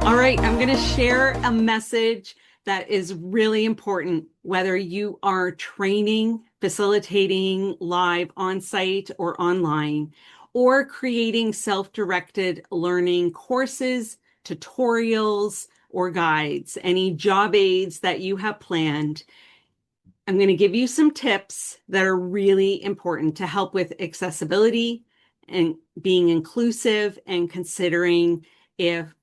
All right, I'm going to share a message that is really important, whether you are training, facilitating live on site or online, or creating self-directed learning courses, tutorials, or guides, any job aids that you have planned. I'm going to give you some tips that are really important to help with accessibility and being inclusive and considering if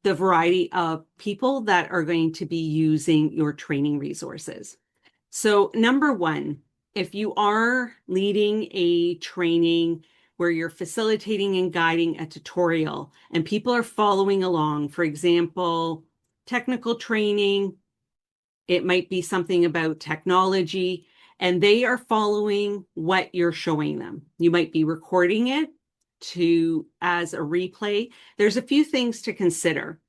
the variety of people that are going to be using your training resources. So number one, if you are leading a training where you're facilitating and guiding a tutorial and people are following along, for example, technical training, it might be something about technology, and they are following what you're showing them. You might be recording it as a replay. There's a few things to consider.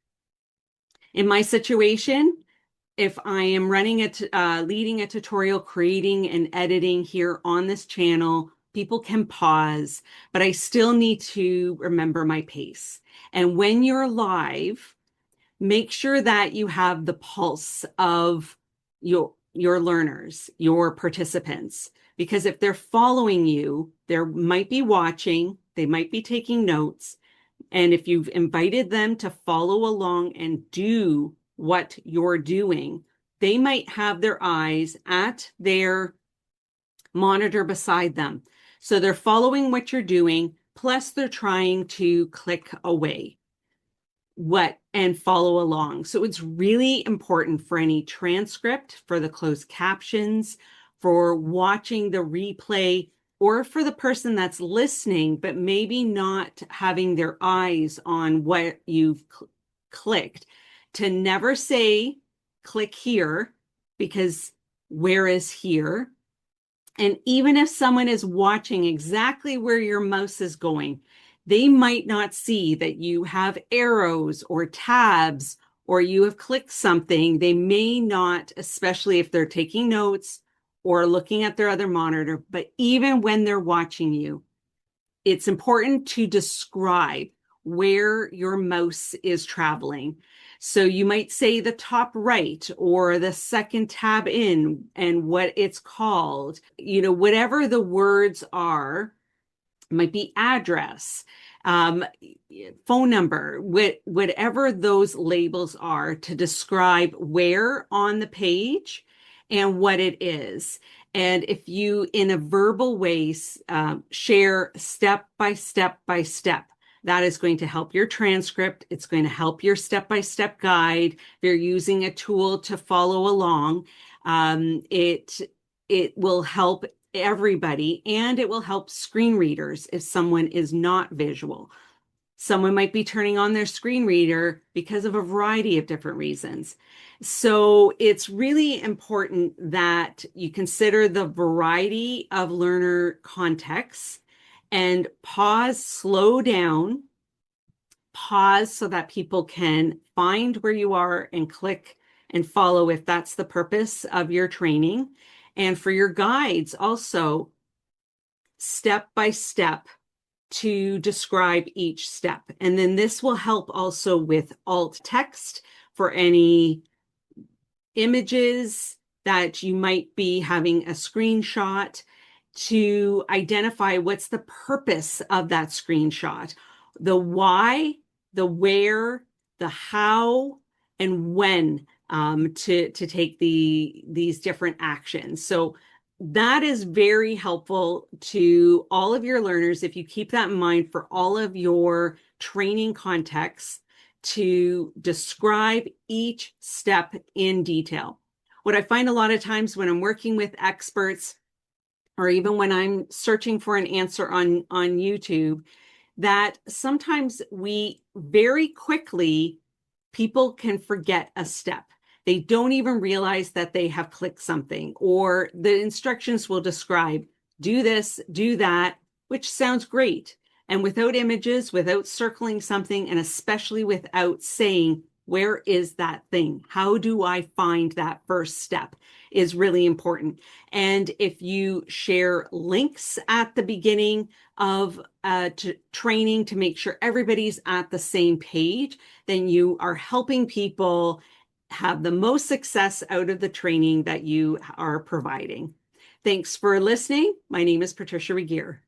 In my situation, if I am leading a tutorial, creating and editing here on this channel, people can pause, but I still need to remember my pace. And when you're live, make sure that you have the pulse of your learners, your participants, because if they're following you, they might be watching, they might be taking notes. And if you've invited them to follow along and do what you're doing, they might have their eyes at their monitor beside them. So they're following what you're doing, plus they're trying to click away and follow along. So it's really important for any transcript, for the closed captions, for watching the replay, or for the person that's listening, but maybe not having their eyes on what you've clicked, to never say, click here, because where is here? And even if someone is watching exactly where your mouse is going, they might not see that you have arrows or tabs or you have clicked something. They may not, especially if they're taking notes or looking at their other monitor, but even when they're watching you, it's important to describe where your mouse is traveling. So you might say the top right or the second tab in and what it's called, whatever the words are. It might be address, phone number, whatever those labels are, to describe where on the page and what it is. And if you, in a verbal way, share step by step by step, that is going to help your transcript. It's going to help your step-by-step guide. If you're using a tool to follow along, it will help everybody, and it will help screen readers if someone is not visual. Someone might be turning on their screen reader because of a variety of different reasons. So it's really important that you consider the variety of learner contexts and pause, slow down, pause so that people can find where you are and click and follow if that's the purpose of your training. And for your guides, also step by step to describe each step. And then this will help also with alt text for any images that you might be having a screenshot, to identify what's the purpose of that screenshot, the why, the where, the how, and when to take these different actions. So that is very helpful to all of your learners if you keep that in mind for all of your training contexts, to describe each step in detail. What I find a lot of times when I'm working with experts, or even when I'm searching for an answer on YouTube, that sometimes very quickly, people can forget a step. They don't even realize that they have clicked something, or the instructions will describe, do this, do that, which sounds great. And without images, without circling something, and especially without saying, Where is that thing? How do I find that first step is really important. And if you share links at the beginning of training to make sure everybody's at the same page, then you are helping people have the most success out of the training that you are providing. Thanks for listening. My name is Patricia Regier.